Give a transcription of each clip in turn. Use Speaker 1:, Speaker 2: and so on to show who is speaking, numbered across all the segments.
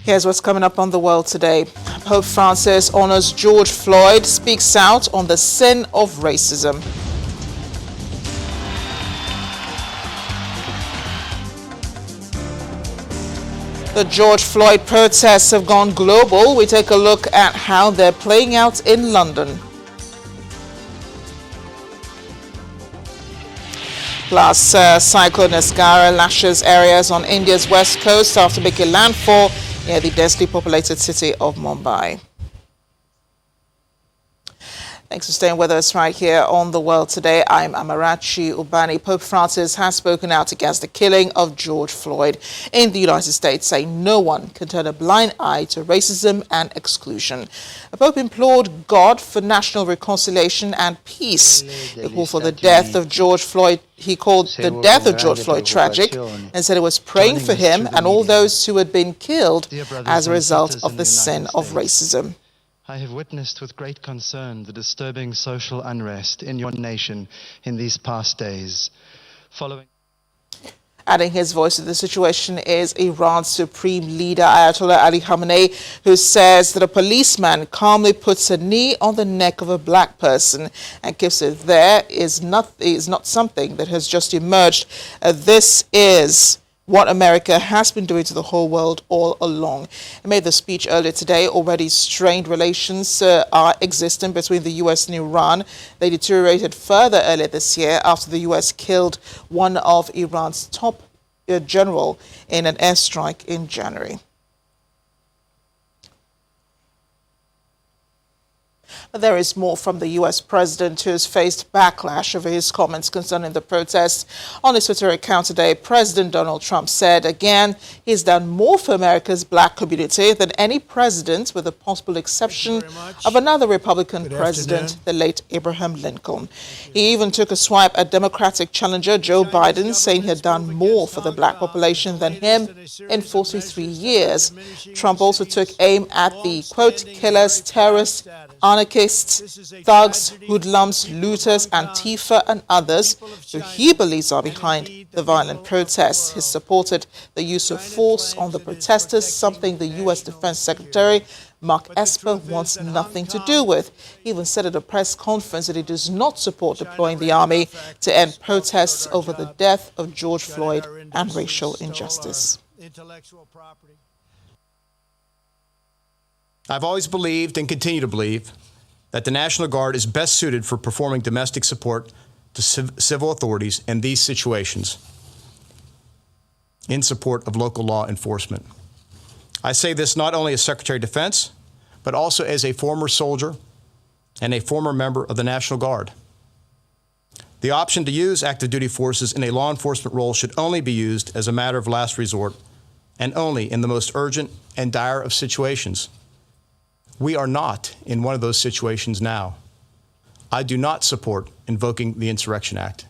Speaker 1: Here's what's coming up on the world today. Pope Francis honors George Floyd, speaks out on the sin of racism. The George Floyd protests have gone global. We take a look at how they're playing out in London. Plus, Cyclone Escara lashes areas on India's west coast after making landfall near the densely populated city of Mumbai. Thanks for staying with us right here on The World Today. I'm Amarachi Ubani. Pope Francis has spoken out against the killing of George Floyd in the United States, saying no one can turn a blind eye to racism and exclusion. The Pope implored God for national reconciliation and peace. He called for the death of George Floyd. He called the death of George Floyd tragic and said he was praying for him and all those who had been killed as a result of the sin of racism.
Speaker 2: I have witnessed with great concern the disturbing social unrest in your nation in these past days.
Speaker 1: Adding his voice to the situation is Iran's supreme leader, Ayatollah Ali Khamenei, who says that a policeman calmly puts a knee on the neck of a black person and gives it there is not something that has just emerged. This is what America has been doing to the whole world all along. He made the speech earlier today. Already strained relations are existing between the U.S. and Iran. They deteriorated further earlier this year after the U.S. killed one of Iran's top general in an airstrike in January. There is more from the U.S. president, who has faced backlash over his comments concerning the protests. On his Twitter account today, President Donald Trump said again he's done more for America's black community than any president, with the possible exception of another Republican president, the late Abraham Lincoln. He even took a swipe at Democratic challenger Joe Biden, saying he had done more for the black population than him in 43 years. Trump also took aim at the, quote, killers, terrorists, anarchists, thugs, hoodlums, looters, Antifa and others who he believes are behind the violent protests. He supported the use of force on the protesters, something the U.S. Defense Secretary Mark Esper wants nothing to do with. He even said at a press conference that he does not support deploying the army to end protests over the death of George Floyd and racial injustice.
Speaker 3: I've always believed and continue to believe that the National Guard is best suited for performing domestic support to civil authorities in these situations in support of local law enforcement. I say this not only as Secretary of Defense, but also as a former soldier and a former member of the National Guard. The option to use active duty forces in a law enforcement role should only be used as a matter of last resort and only in the most urgent and dire of situations. We are not in one of those situations now. I do not support invoking the Insurrection Act.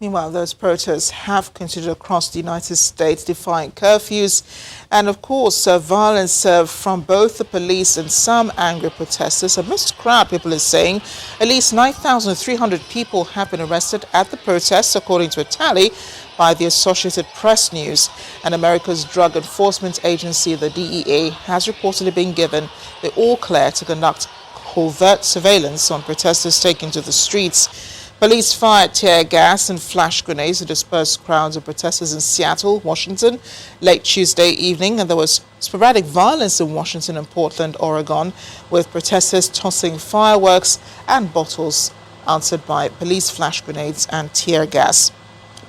Speaker 1: Meanwhile, those protests have continued across the United States, defying curfews and, of course, violence from both the police and some angry protesters. A mixed crowd, people are saying. At least 9,300 people have been arrested at the protests, according to a tally by the Associated Press News. And America's Drug Enforcement Agency, the DEA, has reportedly been given the all-clear to conduct covert surveillance on protesters taking to the streets. Police fired tear gas and flash grenades to disperse crowds of protesters in Seattle, Washington, late Tuesday evening, and there was sporadic violence in Washington and Portland, Oregon, with protesters tossing fireworks and bottles, answered by police flash grenades and tear gas.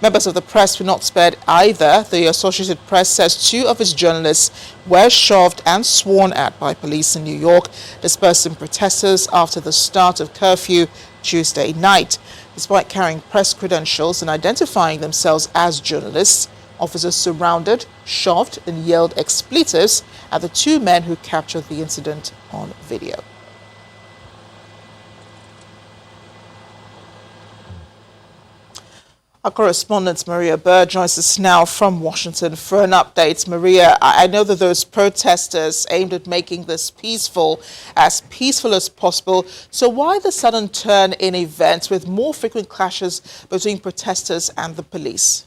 Speaker 1: Members of the press were not spared either. The Associated Press says two of its journalists were shoved and sworn at by police in New York, dispersing protesters after the start of curfew Tuesday night. Despite carrying press credentials and identifying themselves as journalists, officers surrounded, shoved, and yelled expletives at the two men who captured the incident on video. Our correspondent Maria Burr joins us now from Washington for an update. Maria, I know that those protesters aimed at making this peaceful as possible. So why the sudden turn in events with more frequent clashes between protesters and the police?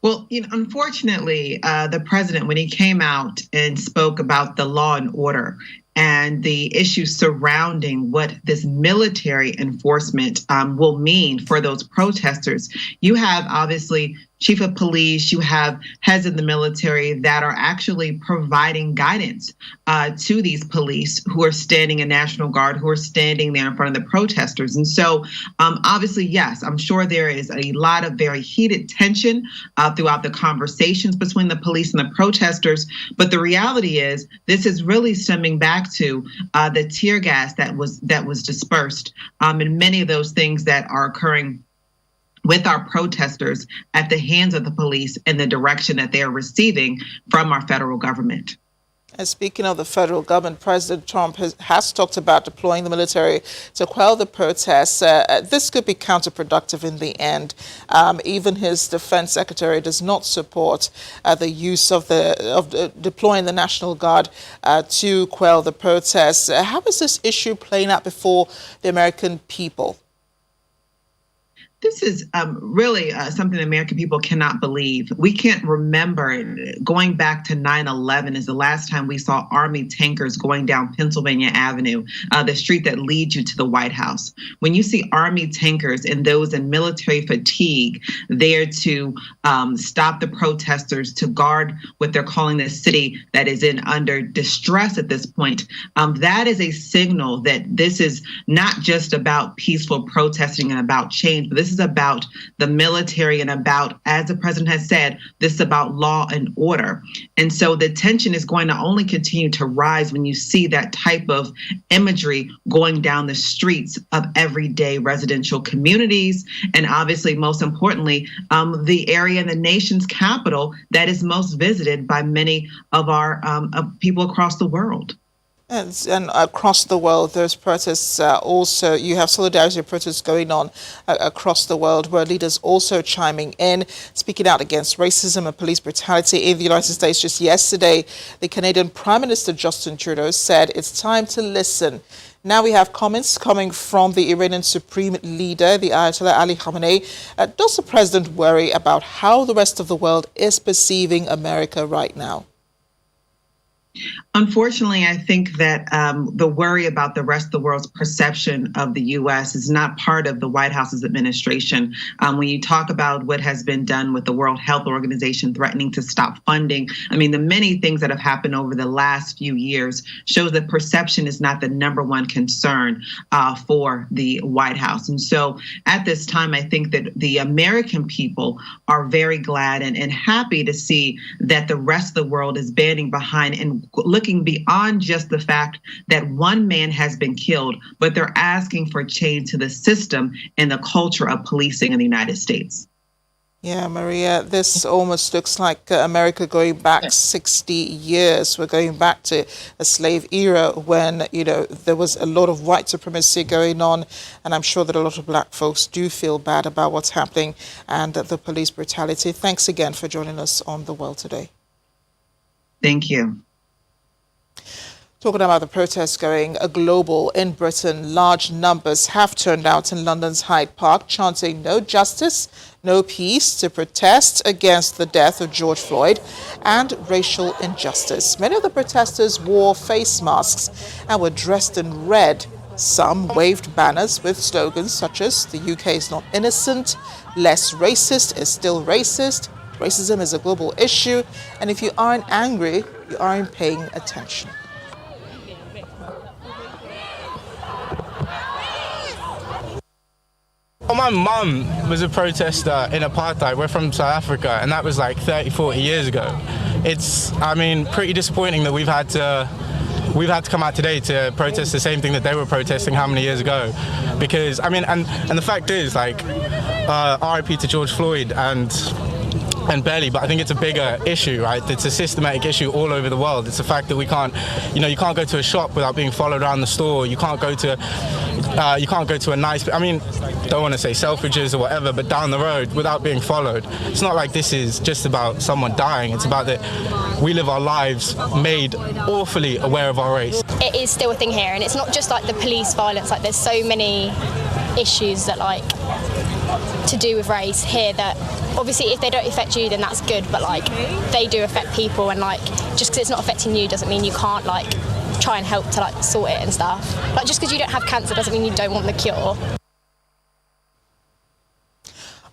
Speaker 4: Well, unfortunately, the president, when he came out and spoke about the law and order and the issues surrounding what this military enforcement will mean for those protesters, you have obviously chief of police, you have heads of the military that are actually providing guidance to these police who are standing in National Guard, who are standing there in front of the protesters. And so obviously, yes, I'm sure there is a lot of very heated tension throughout the conversations between the police and the protesters. But the reality is this is really stemming back to the tear gas that was dispersed and many of those things that are occurring with our protesters at the hands of the police and the direction that they are receiving from our federal government.
Speaker 1: And speaking of the federal government, President Trump has talked about deploying the military to quell the protests. This could be counterproductive in the end. Even his defense secretary does not support the use of deploying the National Guard to quell the protests. How is this issue playing out before the American people?
Speaker 4: This is really something the American people cannot believe. We can't remember, going back to 9/11 is the last time we saw Army tankers going down Pennsylvania Avenue, the street that leads you to the White House. When you see Army tankers and those in military fatigue there to stop the protesters, to guard what they're calling the city that is under distress at this point, that is a signal that this is not just about peaceful protesting and about change, but this is about the military and about, as the president has said, this is about law and order. And so the tension is going to only continue to rise when you see that type of imagery going down the streets of everyday residential communities. And obviously, most importantly, the area in the nation's capital that is most visited by many of our people across the world.
Speaker 1: And across the world, those protests also, you have solidarity protests going on across the world where leaders also chiming in, speaking out against racism and police brutality in the United States. Just yesterday, the Canadian Prime Minister Justin Trudeau said it's time to listen. Now we have comments coming from the Iranian Supreme Leader, the Ayatollah Ali Khamenei. Does the president worry about how the rest of the world is perceiving America right now?
Speaker 4: Unfortunately, I think that the worry about the rest of the world's perception of the U.S. is not part of the White House's administration. When you talk about what has been done with the World Health Organization threatening to stop funding, I mean, the many things that have happened over the last few years shows that perception is not the number one concern for the White House. And so at this time, I think that the American people are very glad and happy to see that the rest of the world is banding behind and looking beyond just the fact that one man has been killed, but they're asking for change to the system and the culture of policing in the United States.
Speaker 1: Yeah, Maria, this almost looks like America going back 60 years. We're going back to a slave era when, there was a lot of white supremacy going on. And I'm sure that a lot of black folks do feel bad about what's happening and the police brutality. Thanks again for joining us on The World Today.
Speaker 4: Thank you.
Speaker 1: Talking about the protests going global in Britain, large numbers have turned out in London's Hyde Park, chanting "No justice, no peace" to protest against the death of George Floyd and racial injustice. Many of the protesters wore face masks and were dressed in red. Some waved banners with slogans such as "The UK is not innocent," "Less racist is still racist," "Racism is a global issue," and "If you aren't angry, you aren't paying attention."
Speaker 5: Well, my mum was a protester in apartheid. We're from South Africa, and that was like 30, 40 years ago. It's, pretty disappointing that we've had to come out today to protest the same thing that they were protesting how many years ago. Because, and the fact is, RIP to George Floyd and Belly, but I think it's a bigger issue, right? It's a systematic issue all over the world. It's the fact that we can't, you can't go to a shop without being followed around the store. You can't go to a nice, don't want to say Selfridges or whatever, but down the road without being followed. It's not like this is just about someone dying. It's about that we live our lives made awfully aware of our race.
Speaker 6: It is still a thing here, and it's not just like the police violence. Like, there's so many issues that to do with race here that obviously if they don't affect you then that's good, but like they do affect people, and like just because it's not affecting you doesn't mean you can't like try and help to like sort it and stuff. Like just because you don't have cancer doesn't mean you don't want the cure.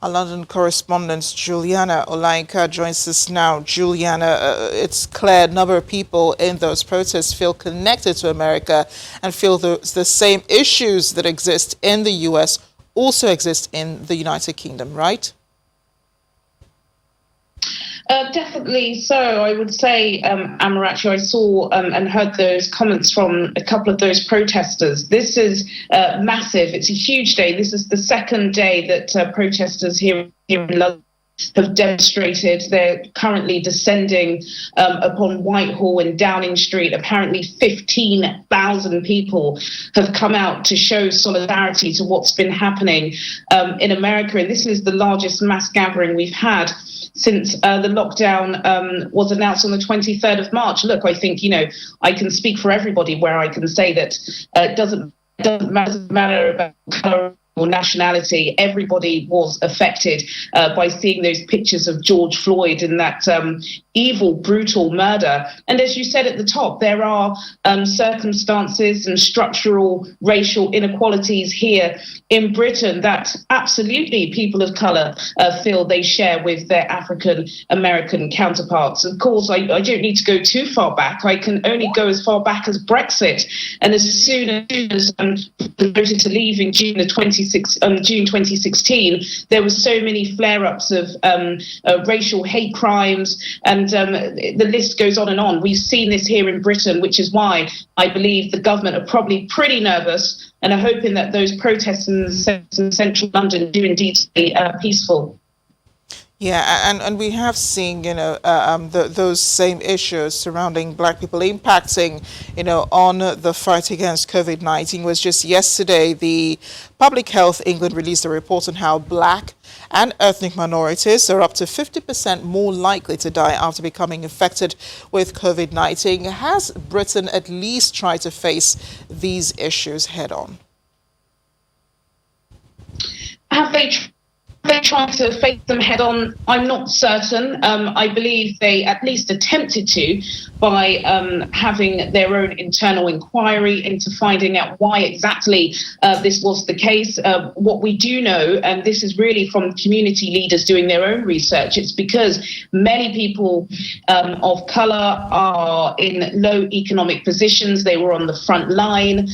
Speaker 1: Our London correspondent Juliana Olainka joins us now. Juliana, it's clear a number of people in those protests feel connected to America and feel the same issues that exist in the US also exist in the United Kingdom, right?
Speaker 7: Definitely so. I would say, Amarachi, I saw and heard those comments from a couple of those protesters. This is massive. It's a huge day. This is the second day that protesters here in London have demonstrated. They're currently descending upon Whitehall and Downing Street. Apparently 15,000 people have come out to show solidarity to what's been happening in America. And this is the largest mass gathering we've had since the lockdown was announced on the 23rd of March. Look, I think, I can speak for everybody where I can say that it doesn't matter about colour or nationality. Everybody was affected by seeing those pictures of George Floyd and that evil, brutal murder. And as you said at the top, there are circumstances and structural racial inequalities here in Britain that absolutely people of colour feel they share with their African American counterparts. Of course, I don't need to go too far back. I can only go as far back as Brexit. And as soon as voted to leave in June 2016, there were so many flare-ups of racial hate crimes, and the list goes on and on. We've seen this here in Britain, which is why I believe the government are probably pretty nervous and are hoping that those protests in central London do indeed stay peaceful.
Speaker 1: Yeah, and we have seen, those same issues surrounding black people impacting, on the fight against COVID-19. It was just yesterday, the Public Health England released a report on how black and ethnic minorities are up to 50% more likely to die after becoming infected with COVID-19. Has Britain at least tried to face these issues head on?
Speaker 7: Have they tried to face them head on? I'm not certain. I believe they at least attempted to by having their own internal inquiry into finding out why exactly this was the case. What we do know, and this is really from community leaders doing their own research, it's because many people of colour are in low economic positions. They were on the front line.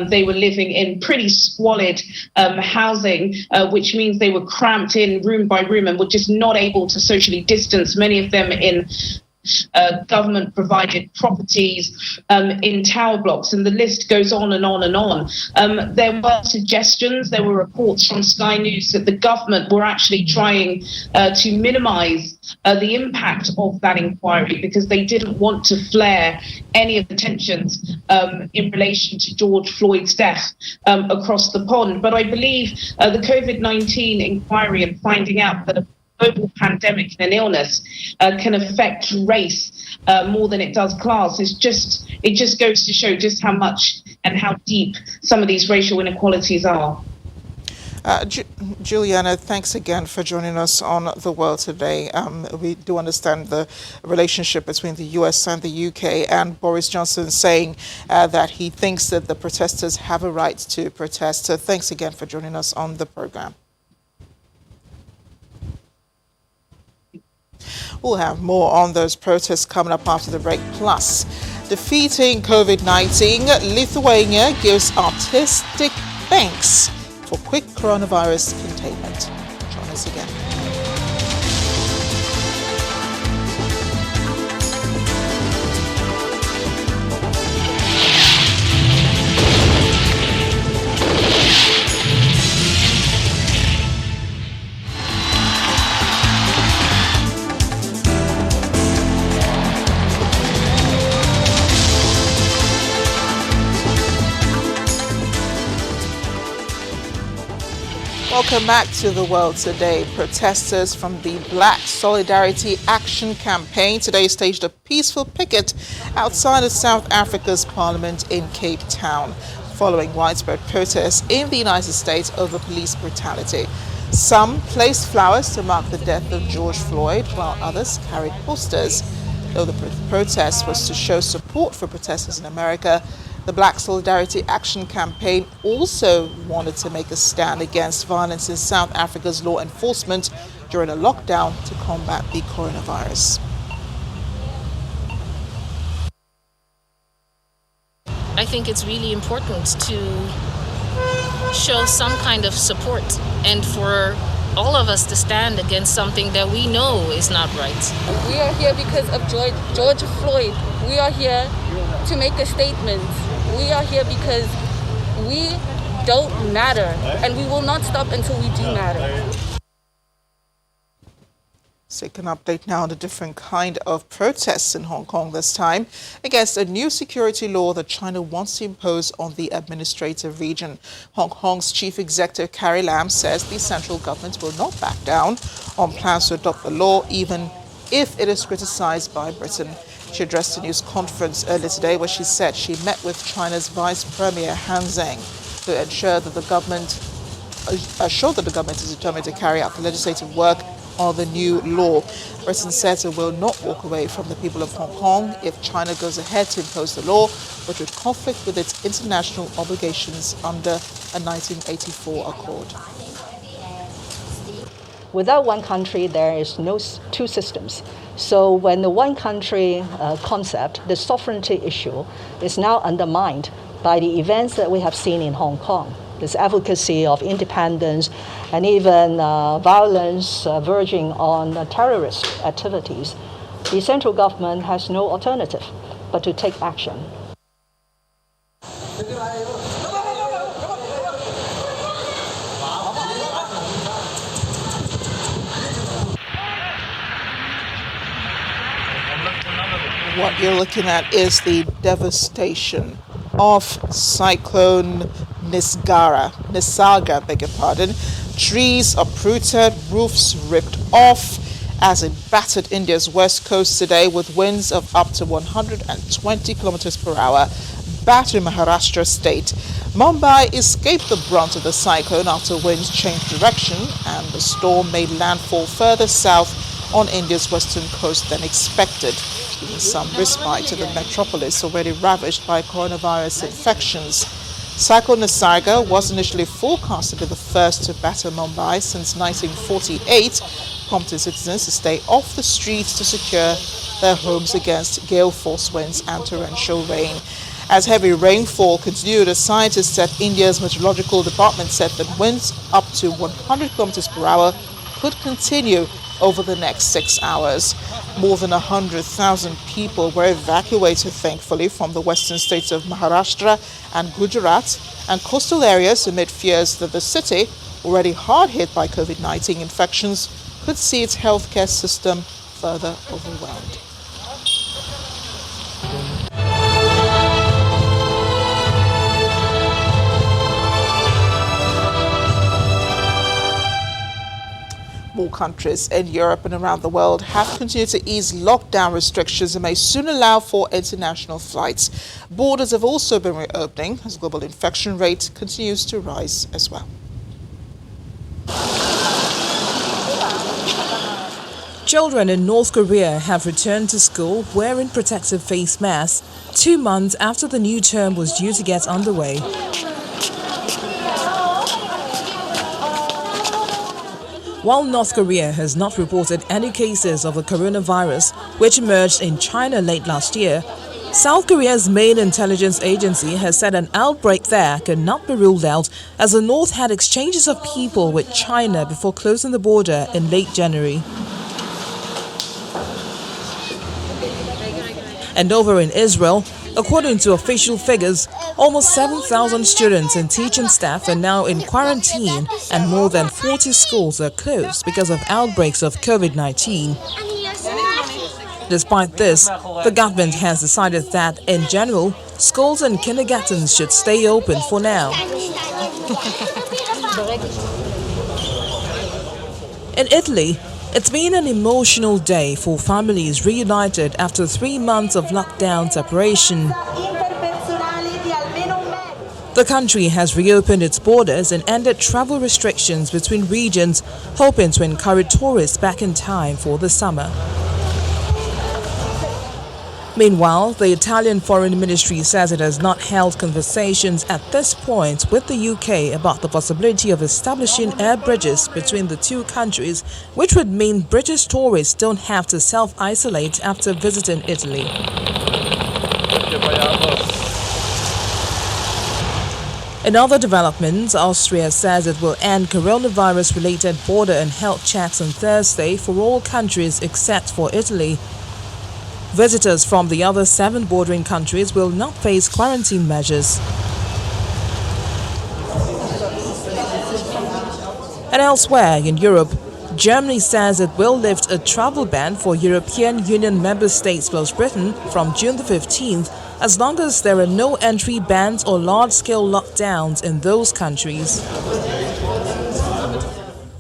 Speaker 7: They were living in pretty squalid housing, which means they were cramped in room by room and were just not able to socially distance, many of them in government-provided properties in tower blocks, and the list goes on and on and on. There were suggestions, there were reports from Sky News that the government were actually trying to minimise the impact of that inquiry because they didn't want to flare any of the tensions in relation to George Floyd's death across the pond. But I believe the COVID-19 inquiry and finding out that a global pandemic and an illness can affect race more than it does class. It just goes to show just how much and how deep some of these racial inequalities are.
Speaker 1: Juliana, thanks again for joining us on The World Today. We do understand the relationship between the US and the UK, and Boris Johnson saying that he thinks that the protesters have a right to protest. So thanks again for joining us on the program. We'll have more on those protests coming up after the break. Plus, defeating COVID-19, Lithuania gives artistic thanks for quick coronavirus containment. Join us again. Welcome back to The World Today. Protesters from the Black Solidarity Action Campaign today staged a peaceful picket outside of South Africa's Parliament in Cape Town, following widespread protests in the United States over police brutality. Some placed flowers to mark the death of George Floyd, while others carried posters. Though the protest was to show support for protesters in America, the Black Solidarity Action Campaign also wanted to make a stand against violence in South Africa's law enforcement during a lockdown to combat the coronavirus.
Speaker 8: I think it's really important to show some kind of support and for all of us to stand against something that we know is not right.
Speaker 9: We are here because of George Floyd. We are here to make a statement. We are here because we don't matter, and we will not stop until we do matter.
Speaker 1: Take an update now on a different kind of protests in Hong Kong this time against a new security law that China wants to impose on the administrative region. Hong Kong's Chief Executive Carrie Lam says the central government will not back down on plans to adopt the law, even if it is criticized by Britain. She addressed a news conference earlier today where she said she met with China's Vice Premier Han Zheng to ensure that the government is determined to carry out the legislative work on the new law. Britain says it will not walk away from the people of Hong Kong if China goes ahead to impose the law, which would conflict with its international obligations under a 1984 accord.
Speaker 10: Without one country, there is no two systems. So when the one country concept, the sovereignty issue, is now undermined by the events that we have seen in Hong Kong, this advocacy of independence and even violence verging on terrorist activities, the central government has no alternative but to take action.
Speaker 1: What you're looking at is the devastation of Cyclone Nisarga, beg your pardon. Trees uprooted, roofs ripped off as it battered India's west coast today with winds of up to 120 kilometers per hour, battering Maharashtra state. Mumbai escaped the brunt of the cyclone after winds changed direction and the storm made landfall further south on India's western coast than expected, giving some respite to the metropolis already ravaged by coronavirus infections. Cyclone Nisarga was initially forecast to be the first to batter Mumbai since 1948, prompting citizens to stay off the streets to secure their homes against gale force winds and torrential rain. As heavy rainfall continued, a scientist at India's meteorological department said that winds up to 100 kilometers per hour could continue over the next 6 hours. More than 100,000 people were evacuated, thankfully, from the western states of Maharashtra and Gujarat and coastal areas amid fears that the city, already hard hit by COVID-19 infections, could see its healthcare system further overwhelmed. More countries in Europe and around the world have continued to ease lockdown restrictions and may soon allow for international flights. Borders have also been reopening as global infection rate continues to rise as well.
Speaker 11: Children in North Korea have returned to school wearing protective face masks 2 months after the new term was due to get underway. While North Korea has not reported any cases of the coronavirus, which emerged in China late last year, South Korea's main intelligence agency has said an outbreak there could not be ruled out as the North had exchanges of people with China before closing the border in late January. And over in Israel, according to official figures, almost 7,000 students and teaching staff are now in quarantine and more than 40 schools are closed because of outbreaks of COVID-19. Despite this, the government has decided that, in general, schools and kindergartens should stay open for now. In Italy, it's been an emotional day for families reunited after 3 months of lockdown separation. The country has reopened its borders and ended travel restrictions between regions, hoping to encourage tourists back in time for the summer. Meanwhile, the Italian Foreign Ministry says it has not held conversations at this point with the UK about the possibility of establishing air bridges between the two countries, which would mean British tourists don't have to self-isolate after visiting Italy. In other developments, Austria says it will end coronavirus-related border and health checks on Thursday for all countries except for Italy. Visitors from the other 7 bordering countries will not face quarantine measures. And elsewhere in Europe, Germany says it will lift a travel ban for European Union member states plus Britain from June the 15th as long as there are no entry bans or large-scale lockdowns in those countries.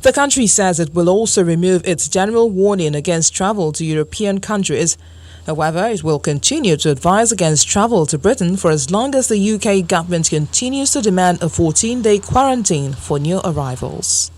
Speaker 11: The country says it will also remove its general warning against travel to European countries. However, it will continue to advise against travel to Britain for as long as the UK government continues to demand a 14-day quarantine for new arrivals.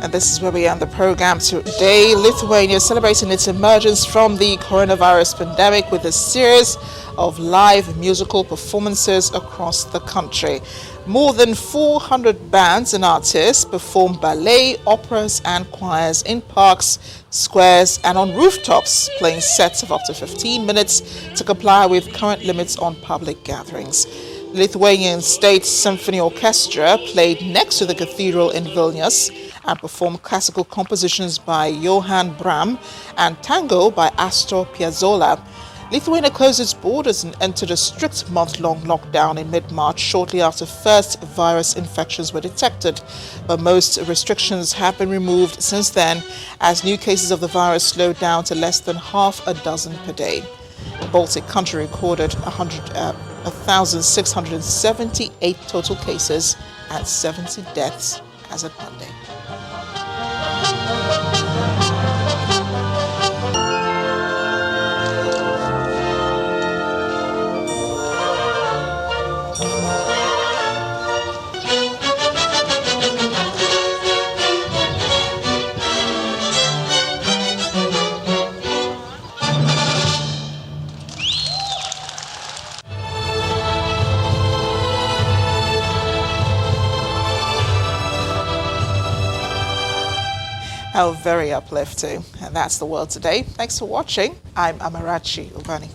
Speaker 1: And this is where we end the program today. Lithuania is celebrating its emergence from the coronavirus pandemic with a series of live musical performances across the country. More than 400 bands and artists perform ballet, operas and choirs in parks, squares and on rooftops, playing sets of up to 15 minutes to comply with current limits on public gatherings. Lithuanian State Symphony Orchestra played next to the cathedral in Vilnius and performed classical compositions by Johann Brahms and tango by Astor Piazzolla. Lithuania closed its borders and entered a strict month-long lockdown in mid-March shortly after first virus infections were detected. But most restrictions have been removed since then as new cases of the virus slowed down to less than half a dozen per day. The Baltic country recorded 1,678 total cases and 70 deaths as of Monday. How very uplifting. And that's the world today. Thanks for watching. I'm Amarachi Ubani.